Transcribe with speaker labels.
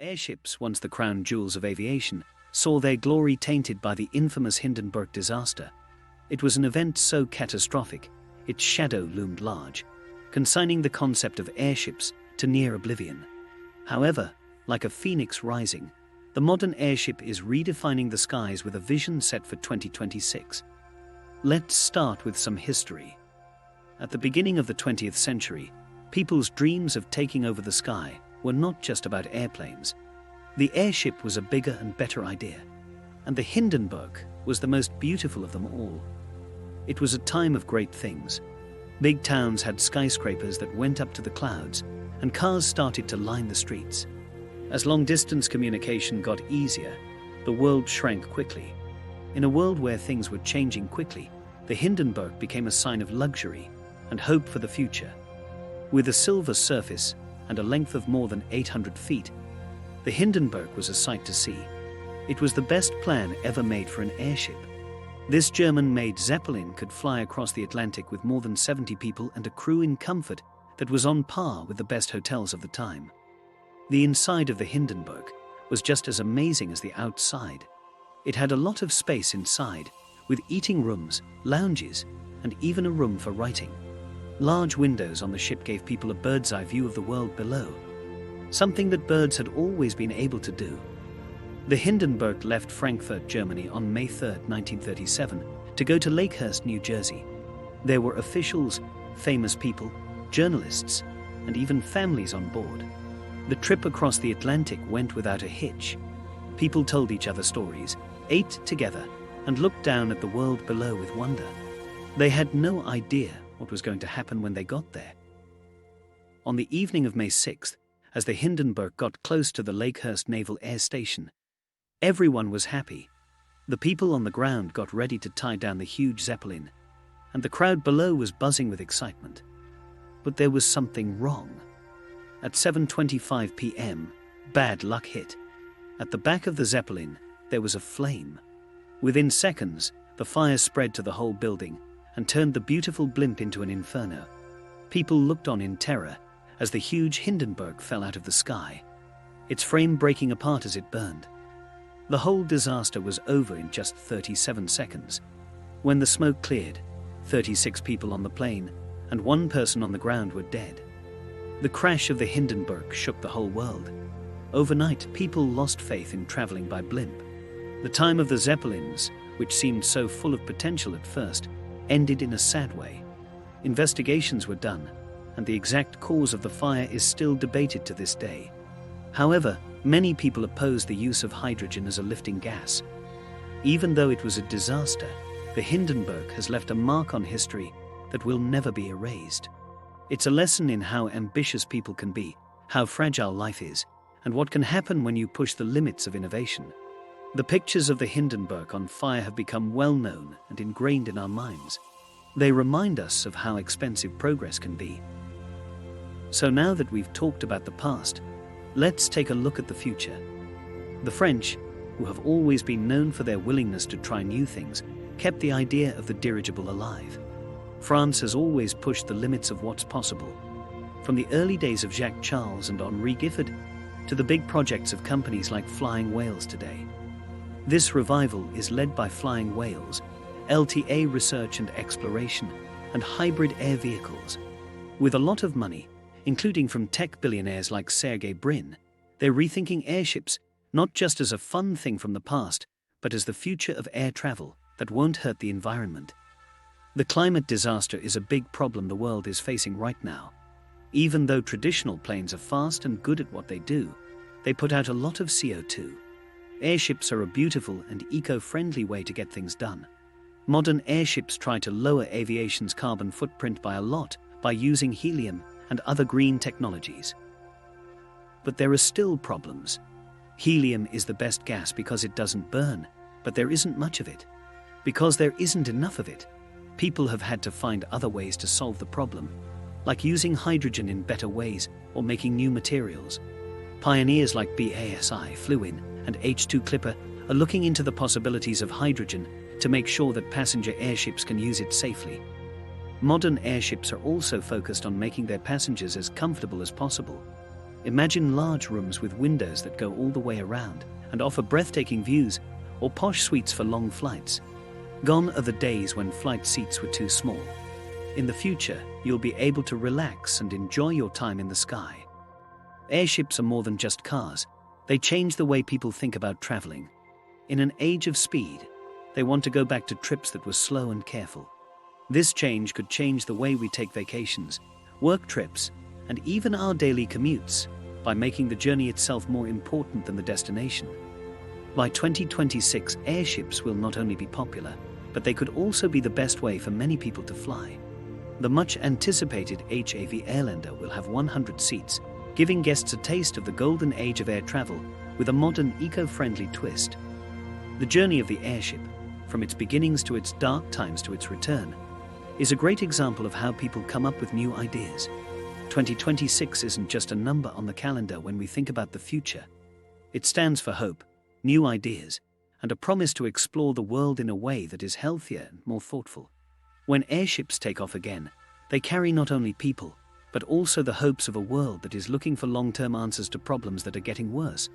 Speaker 1: Airships, once the crown jewels of aviation, saw their glory tainted by the infamous Hindenburg disaster. It was an event so catastrophic, its shadow loomed large, consigning the concept of airships to near oblivion. However, like a phoenix rising, the modern airship is redefining the skies with a vision set for 2026. Let's start with some history. At the beginning of the 20th century, people's dreams of taking over the sky were not just about airplanes. The airship was a bigger and better idea, and the Hindenburg was the most beautiful of them all. It was a time of great things. Big towns had skyscrapers that went up to the clouds, and cars started to line the streets. As long-distance communication got easier, the world shrank quickly. In a world where things were changing quickly, the Hindenburg became a sign of luxury and hope for the future. With a silver surface and a length of more than 800 feet, the Hindenburg was a sight to see. It was the best plan ever made for an airship. This German-made Zeppelin could fly across the Atlantic with more than 70 people and a crew in comfort that was on par with the best hotels of the time. The inside of the Hindenburg was just as amazing as the outside. It had a lot of space inside, with eating rooms, lounges, and even a room for writing. Large windows on the ship gave people a bird's-eye view of the world below, something that birds had always been able to do. The Hindenburg left Frankfurt, Germany on May 3, 1937, to go to Lakehurst, New Jersey. There were officials, famous people, journalists, and even families on board. The trip across the Atlantic went without a hitch. People told each other stories, ate together, and looked down at the world below with wonder. They had no idea what was going to happen when they got there. On the evening of May 6th, as the Hindenburg got close to the Lakehurst Naval Air Station, everyone was happy. The people on the ground got ready to tie down the huge Zeppelin, and the crowd below was buzzing with excitement. But there was something wrong. At 7:25 p.m., bad luck hit. At the back of the Zeppelin, there was a flame. Within seconds, the fire spread to the whole building and turned the beautiful blimp into an inferno. People looked on in terror as the huge Hindenburg fell out of the sky, its frame breaking apart as it burned. The whole disaster was over in just 37 seconds. When the smoke cleared, 36 people on the plane and one person on the ground were dead. The crash of the Hindenburg shook the whole world. Overnight, people lost faith in traveling by blimp. The time of the Zeppelins, which seemed so full of potential at first, ended in a sad way. Investigations were done, and the exact cause of the fire is still debated to this day. However, many people oppose the use of hydrogen as a lifting gas. Even though it was a disaster, the Hindenburg has left a mark on history that will never be erased. It's a lesson in how ambitious people can be, how fragile life is, and what can happen when you push the limits of innovation. The pictures of the Hindenburg on fire have become well known and ingrained in our minds. They remind us of how expensive progress can be. So now that we've talked about the past, let's take a look at the future. The French, who have always been known for their willingness to try new things, kept the idea of the dirigible alive. France has always pushed the limits of what's possible, from the early days of Jacques Charles and Henri Giffard to the big projects of companies like Flying Whales today. This revival is led by Flying Whales, LTA research and exploration, and hybrid air vehicles. With a lot of money, including from tech billionaires like Sergey Brin, they're rethinking airships not just as a fun thing from the past, but as the future of air travel that won't hurt the environment. The climate disaster is a big problem the world is facing right now. Even though traditional planes are fast and good at what they do, they put out a lot of CO2. Airships are a beautiful and eco-friendly way to get things done. Modern airships try to lower aviation's carbon footprint by a lot by using helium and other green technologies. But there are still problems. Helium is the best gas because it doesn't burn, but there isn't much of it. Because there isn't enough of it, people have had to find other ways to solve the problem, like using hydrogen in better ways or making new materials. Pioneers like BASI, Fluin, and H2 Clipper are looking into the possibilities of hydrogen to make sure that passenger airships can use it safely. Modern airships are also focused on making their passengers as comfortable as possible. Imagine large rooms with windows that go all the way around and offer breathtaking views, or posh suites for long flights. Gone are the days when flight seats were too small. In the future, you'll be able to relax and enjoy your time in the sky. Airships are more than just cars. They change the way people think about traveling. In an age of speed, they want to go back to trips that were slow and careful. This change could change the way we take vacations, work trips, and even our daily commutes, by making the journey itself more important than the destination. By 2026, airships will not only be popular, but they could also be the best way for many people to fly. The much-anticipated HAV Airlander will have 100 seats, giving guests a taste of the golden age of air travel with a modern, eco-friendly twist. The journey of the airship, from its beginnings to its dark times to its return, is a great example of how people come up with new ideas. 2026 isn't just a number on the calendar when we think about the future. It stands for hope, new ideas, and a promise to explore the world in a way that is healthier and more thoughtful. When airships take off again, they carry not only people, but also the hopes of a world that is looking for long-term answers to problems that are getting worse.